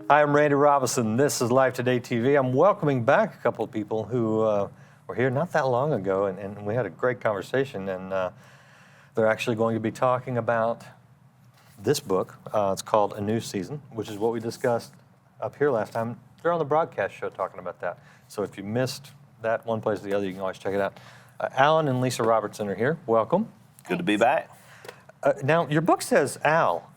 Hi, I'm Randy Robison. This is Life Today TV. I'm welcoming back a couple of people who were here not that long ago, and we had a great conversation. And they're actually going to be talking about this book. It's called A New Season, which is what we discussed up here last time. They're on the broadcast show talking about that. So if you missed that one place or the other, you can always check it out. Alan and Lisa Robertson are here. Welcome. Good to be back. Now, your book says Al.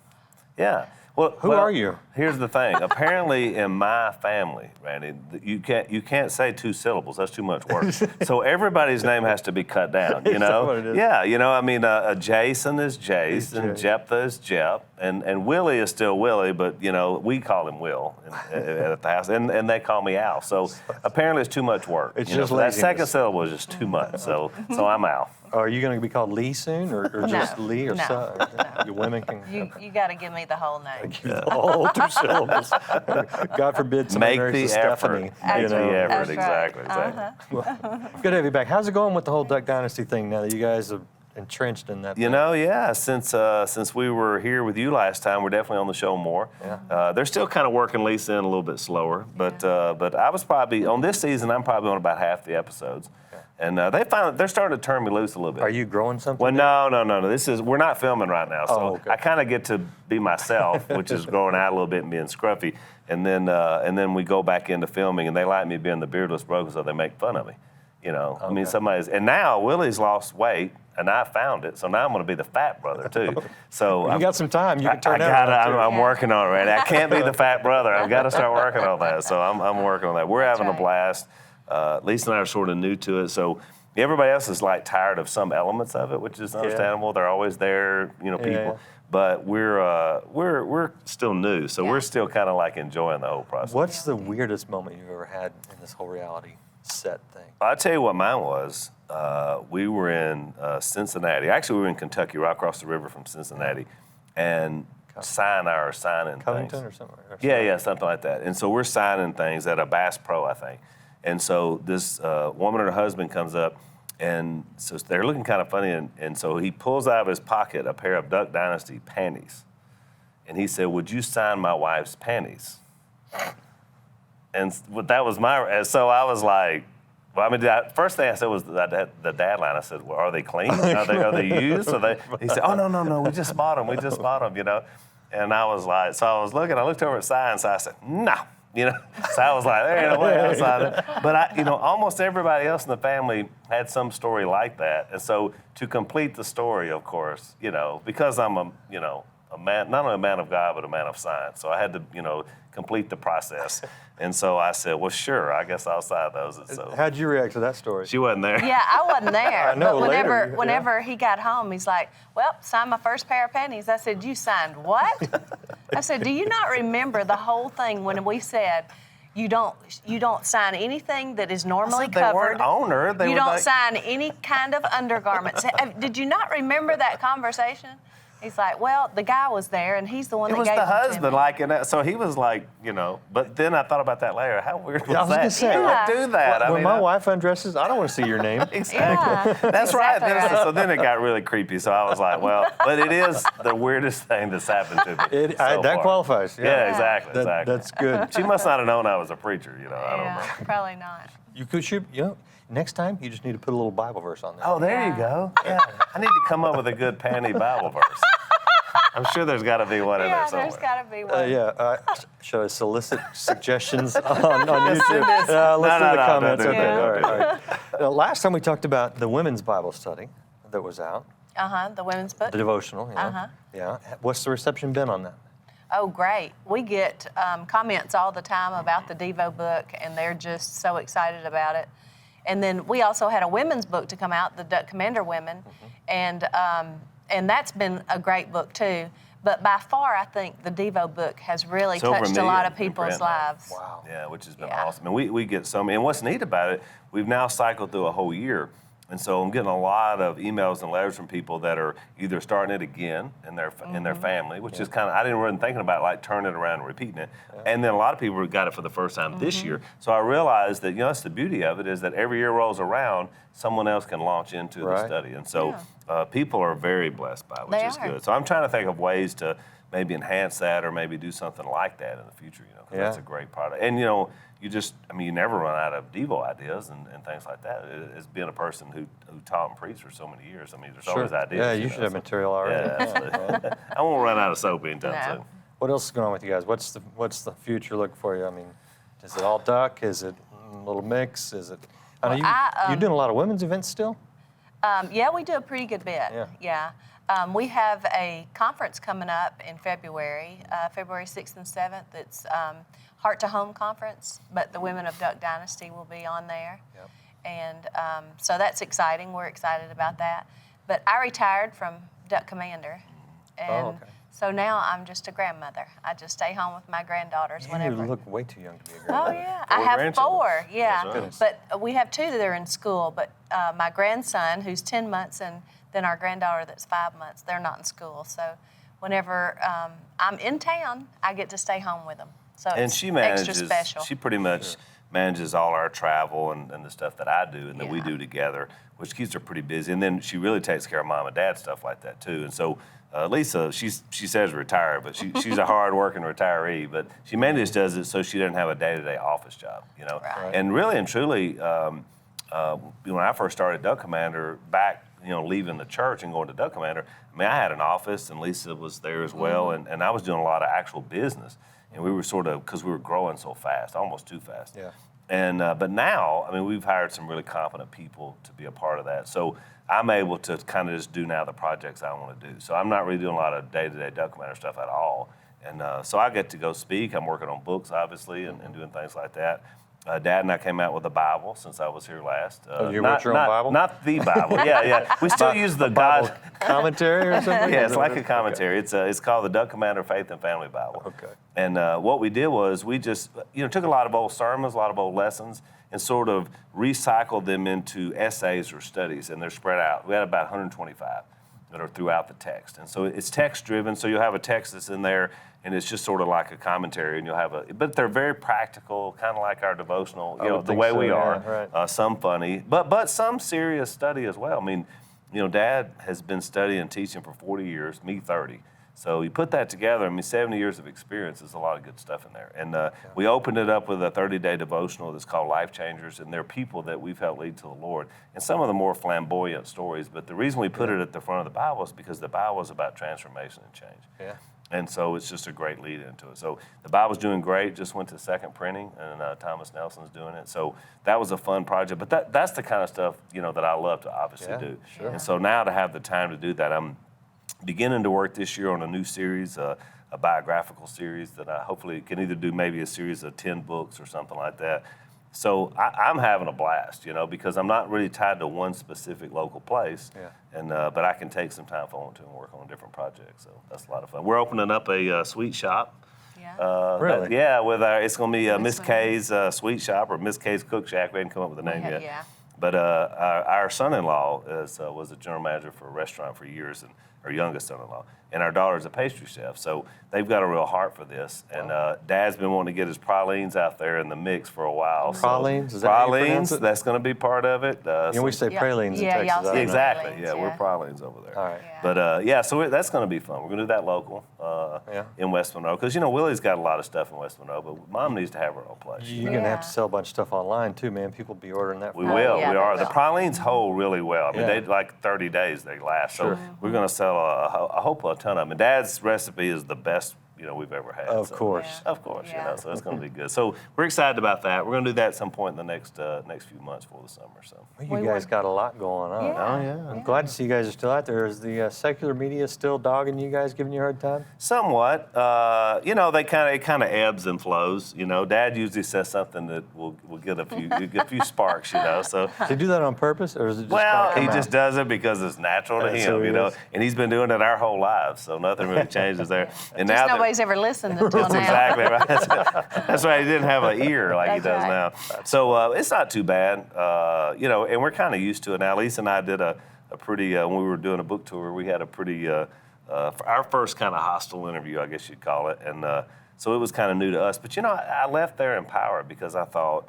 Yeah. Well, Who are you? Here's the thing. Apparently, in my family, Randy, you can't say two syllables. That's too much work. So everybody's name has to be cut down. You know. Is that what it is? Yeah. You know. I mean, Jason is Jace, and Jephthah is Jep, and Willie is still Willie, but you know we call him Will at the house, and they call me Al. So apparently, it's too much work. It's just that laziness. second syllable is just too much. So I'm Al. Are you going to be called Lee soon, or just Lee, or no. Your women can You got to give me the whole name. give the whole two syllables. God forbid somebody Make marries the a effort. Stephanie. Make the effort. That's right. Exactly. Well, good to have you back. How's it going with the whole Duck Dynasty thing now that you guys are entrenched in that? You know, yeah, since we were here with you last time, we're definitely on the show more. Yeah. They're still kind of working Lisa in a little bit slower, but I was probably, on this season, I'm probably on about half the episodes. And they're starting to turn me loose a little bit. Are you growing something? Well, no. We're not filming right now, so okay. I kind of get to be myself, which is growing out a little bit and being scruffy. And then we go back into filming, and they like me being the beardless bro, so they make fun of me. You know, I mean, and now Willie's lost weight, and I found it, so now I'm going to be the fat brother too. So you got some time. You can turn that around, too. I'm working on it, right? I can't be the fat brother. I've got to start working on that. So I'm working on that. We're having a blast. Lisa and I are sort of new to it, so everybody else is like tired of some elements of it, which is understandable. They're always there, you know, people. Yeah. But we're still new, so we're still kind of like enjoying the whole process. What's the weirdest moment you've ever had in this whole reality set thing? I'll tell you what mine was. We were in Cincinnati. Actually, we were in Kentucky, right across the river from Cincinnati, and signing Covington things. or something? Yeah, something like that. And so we're signing things at a Bass Pro, I think. And so this woman and her husband comes up, and so they're looking kind of funny, and so he pulls out of his pocket a pair of Duck Dynasty panties. And he said, "Would you sign my wife's panties?" And that was so I was like, well, I mean, first thing I said was the dad line. I said, well, are they clean? Are they used? He said, oh, no, we just bought them, you know. And I was like, so I looked over at signs, so I said, no. You know, so I was like, there ain't no way I'm signing. But almost everybody else in the family had some story like that. And so to complete the story, of course, you know, because I'm a man, not only a man of God, but a man of science. So I had to, complete the process. And so I said, well, sure, I guess I'll sign those. And so how'd you react to that story? She wasn't there. Yeah, I wasn't there. I know, but whenever he got home, he's like, well, signed my first pair of panties. I said, you signed what? I said, do you not remember the whole thing when we said, you don't sign anything that is normally they covered. Weren't on her. You don't sign any kind of undergarments. Did you not remember that conversation? He's like, well, the guy was there, and he's the one that gave it to me. It was the husband, like, and so he was like, But then I thought about that later. How weird was that? I was gonna say, Who would do that? When my wife undresses, I don't want to see your name. Exactly. Yeah, That's right. right. So then it got really creepy. So I was like, well, but it is the weirdest thing that's happened to me. That qualifies. Yeah, exactly. That's good. She must not have known I was a preacher. I don't know. Probably not. You could next time you just need to put a little Bible verse on there. Oh, there you go. Yeah, I need to come up with a good panty Bible verse. I'm sure there's got to be one in there somewhere. Yeah, there's got to be one. Should I solicit suggestions on YouTube? Let's do the comments. Don't do that. All right. Now, last time we talked about the women's Bible study that was out. The women's book. The devotional. Yeah. What's the reception been on that? Oh, great. We get comments all the time about the Devo Book, and they're just so excited about it. And then we also had a women's book to come out, the Duck Commander Women, and that's been a great book too. But by far, I think the Devo Book has really touched a lot of people's lives. Wow. Yeah, which has been awesome. And we get so many. And what's neat about it, we've now cycled through a whole year. And so I'm getting a lot of emails and letters from people that are either starting it again in their family, which is kind of, I didn't really thinking about like turning it around and repeating it. And then a lot of people got it for the first time this year. So I realized that, that's the beauty of it, is that every year rolls around, someone else can launch into the study. And so people are very blessed by it, which is good. So I'm trying to think of ways to maybe enhance that or maybe do something like that in the future, you know, because Yeah. that's a great product. And, you know, you never run out of Devo ideas and things like that. As being a person who taught and preached for so many years, I mean, there's always ideas. Yeah, you should have material already. Yeah, absolutely. I won't run out of soap anytime No. soon. What else is going on with you guys? What's the future look for you? I mean, is it all duck? Is it a little mix? Is it? I know you're doing a lot of women's events still. Yeah, we do a pretty good bit. Yeah. We have a conference coming up in February, February 6th and 7th. It's Heart to Home Conference, but the women of Duck Dynasty will be on there. Yep. And so that's exciting. We're excited about that. But I retired from Duck Commander. And okay. so now I'm just a grandmother. I just stay home with my granddaughters whenever. You look way too young to be a Oh, grandmother. yeah. 4 I have grandchildren. 4, yeah. That's right. But we have 2 that are in school. But my grandson, who's 10 months, and then our granddaughter that's 5 months, they're not in school. So whenever I'm in town, I get to stay home with them. So And it's she manages, extra special. she pretty much manages all our travel and the stuff that I do and that we Yeah. do together, which keeps her pretty busy. And then she really takes care of mom and dad stuff like that too. And so Lisa, she says retired, but she's a hard-working retiree. But she mainly just does it so she doesn't have a day-to-day office job, you know. Right. And really and truly, when I first started Duck Commander, back, you know, leaving the church and going to Duck Commander, I mean, I had an office and Lisa was there as well, and I was doing a lot of actual business. And we were sort of, because we were growing so fast, almost too fast. Yeah. And but now, I mean, we've hired some really competent people to be a part of that. So I'm able to kind of just do now the projects I want to do. So I'm not really doing a lot of day-to-day Duck Commander stuff at all. And so I get to go speak. I'm working on books, obviously, and doing things like that. Dad and I came out with a Bible since I was here last. You wrote your own Bible? Not the Bible. Yeah. We still use the Bible God commentary or something? Yeah, it's like a commentary. It's called the Duck Commander Faith and Family Bible. Okay. And what we did was we just took a lot of old sermons, a lot of old lessons, and sort of recycled them into essays or studies, and they're spread out. We had about 125 that are throughout the text, and so it's text driven. So you'll have a text that's in there, and it's just sort of like a commentary, and you'll have but they're very practical, kind of like our devotional, the way we are. Yeah, right. Some funny, but some serious study as well. I mean, Dad has been studying and teaching for 40 years, me 30. So you put that together, I mean, 70 years of experience is a lot of good stuff in there. And we opened it up with a 30-day devotional that's called Life Changers, and they're people that we've helped lead to the Lord. And some of the more flamboyant stories, but the reason we put it at the front of the Bible is because the Bible is about transformation and change. Yeah. And so it's just a great lead into it. So the Bible's doing great, just went to second printing, and Thomas Nelson's doing it. So that was a fun project. But that's the kind of stuff, that I love to obviously do. Sure. And so now to have the time to do that, I'm beginning to work this year on a new series, a biographical series that I hopefully can either do maybe a series of 10 books or something like that. So I'm having a blast, because I'm not really tied to one specific local place. Yeah. And but I can take some time if I want to and work on a different project. So that's a lot of fun. We're opening up a sweet shop. Yeah. Really? With it's going to be Miss Kay's Sweet Shop or Miss Kay's Cook Shack. We hadn't come up with a name yet. Yeah. But our son-in-law was a general manager for a restaurant for years, and our youngest son-in-law, and our daughter's a pastry chef. So they've got a real heart for this. And Dad's been wanting to get his pralines out there in the mix for a while. Pralines? So, Is that how you pronounce pralines, it? that's going to be part of it. We say Yeah. pralines in Yeah, Texas. y'all I don't say know. Exactly. pralines, Yeah, we're yeah. pralines over there. All right. Yeah. But that's going to be fun. We're going to do that local in West Monroe because Willie's got a lot of stuff in West Monroe, but Mom needs to have her own place. You're going to have to Yeah. sell a bunch of stuff online too, man. People be ordering that. We from will. yeah, We they are. The will. pralines hold really well. I mean, Yeah. they like 30 days they last. Sure. So we're going to sell I hope a ton of them. And Dad's recipe is the best we've ever had. Of So- course. Yeah. Of course. Yeah. So it's going to be good. So we're excited about that. We're going to do that at some point in the next few months for the summer. So. Well, We you guys were- got a lot going on. Yeah. Oh yeah. I'm glad to see you guys are still out there. Is the secular media still dogging you guys, giving you a hard time? Somewhat. They kind of ebbs and flows. Dad usually says something that will get a few sparks. So. Does he do that on purpose, or is it just Well, kinda he come just out? does it because it's natural to That's who him, he is. and he's been doing it our whole lives, so nothing really changes there. And Just now that- nobody's ever listened until That's now. exactly right. That's why he didn't have an ear like he That's does right. now. So it's not too bad, and we're kind of used to it now. Lisa and I did a pretty, when we were doing a book tour, we had a pretty, for our first kind of hostile interview, I guess you'd call it, and so it was kind of new to us. But, I left there empowered because I thought,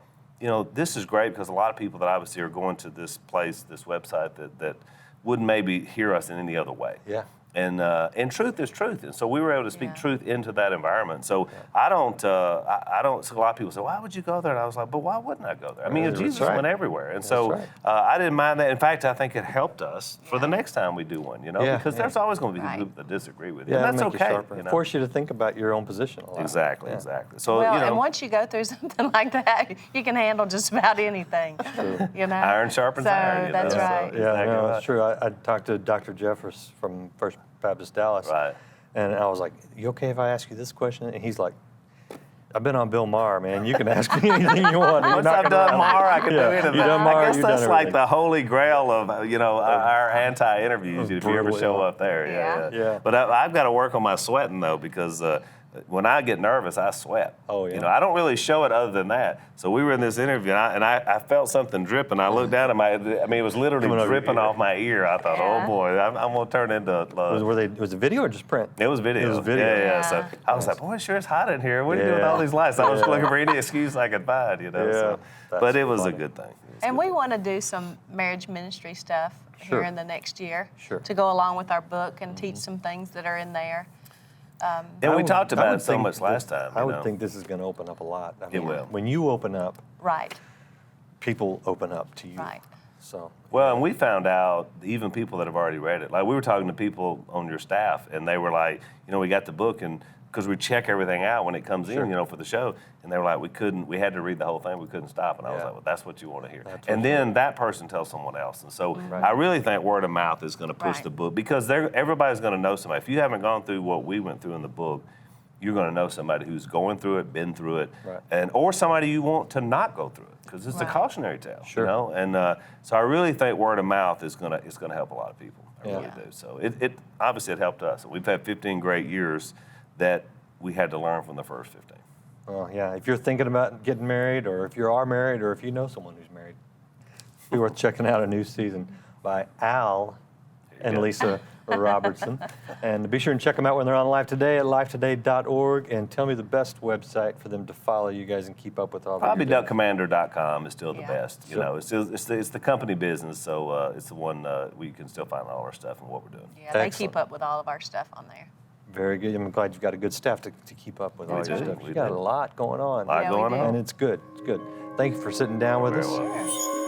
this is great because a lot of people that obviously are going to this place, this website that wouldn't maybe hear us in any other way. Yeah. And truth is truth, and so we were able to speak Yeah. truth into that environment. So I don't. I don't. So a lot of people say, "Why would you go there?" And I was like, "But why wouldn't I go there?" I mean, That's Jesus right. went everywhere, and That's so right. I didn't mind that. In fact, I think it helped us for the next time we do one. Yeah, because yeah. there's always going to be Right. people that disagree with you, Yeah, and that's make you okay. sharper. Force you to think about your own position a lot. Exactly, Yeah. exactly. So Well, and once you go through something like that, you can handle just about anything. You know, Iron sharpens so iron, you That's know, so- right. Yeah, Exactly no, right. it's true. I talked to Dr. Jeffers from First Baptist Dallas. Right. And I was like, "You okay if I ask you this question?" And he's like, "I've been on Bill Maher, man. You can ask me anything you want." You're Once not I've gonna done run. Maher, I can do Yeah, anything. you done Maher, I guess you've that's done like everything. the holy grail of our anti-interviews. If you ever Brutally show honest. up there, Yeah. Yeah. But I've got to work on my sweating though, because when I get nervous, I sweat. Oh, yeah. I don't really show it other than that. So we were in this interview, and I felt something dripping. I looked down at it was literally Coming over your dripping ear. off my ear. I thought, Yeah. oh boy, I'm going to turn into. Was it video or just print? It was video. It was video. Yeah. So Yeah. I was like, boy, it sure is hot in here. What are you doing with Yeah. all these lights? I was Yeah. looking for any excuse I could find, Yeah, So. that's But it was funny. a good thing. It was And good. we want to do some marriage ministry stuff Sure. here in the next year Sure. to go along with our book and teach some things that are in there. And we I talked would about it so think much last time. I you would know. think this is going to open up a lot. I It will. When you open up, Right, people open up to you. right. So Well, and we found out even people that have already read it. Like we were talking to people on your staff, and they were like, we got the book, and because we check everything out when it comes Sure. in, for the show, and they were like, we had to read the whole thing, we couldn't stop, and I was Yeah. like, well, that's what you want to hear. That's what And you then that person tells someone else, and so Right. I really think word of mouth is going to push Right. the book because everybody's going to know somebody. If you haven't gone through what we went through in the book, you're going to know somebody who's going through it, been through it, Right. or somebody you want to not go through it because it's a Right. cautionary tale. Sure. And so I really think word of mouth is gonna help a lot of people. I really Yeah. do. So it obviously it helped us. We've had 15 great years that we had to learn from the first 15. Well, yeah, if you're thinking about getting married, or if you are married, or if you know someone who's married, it'd be worth checking out a new season by Al and go. Lisa Robertson. And be sure and check them out when they're on Live Today at lifetoday.org. And tell me the best website for them to follow you guys and keep up with all Probably that you're doing. duckcommander.com is still the Yeah. best. Sure. It's the company business, so it's the one where you can still find all our stuff and what we're doing. Yeah, they Excellent. keep up with all of our stuff on there. Very good. I'm glad you've got a good staff to keep up with We all your do, stuff. we You got do. a lot going on. A lot Yeah, we going do. on. And it's good. It's good. Thank you for sitting down with Very us. well. Sure.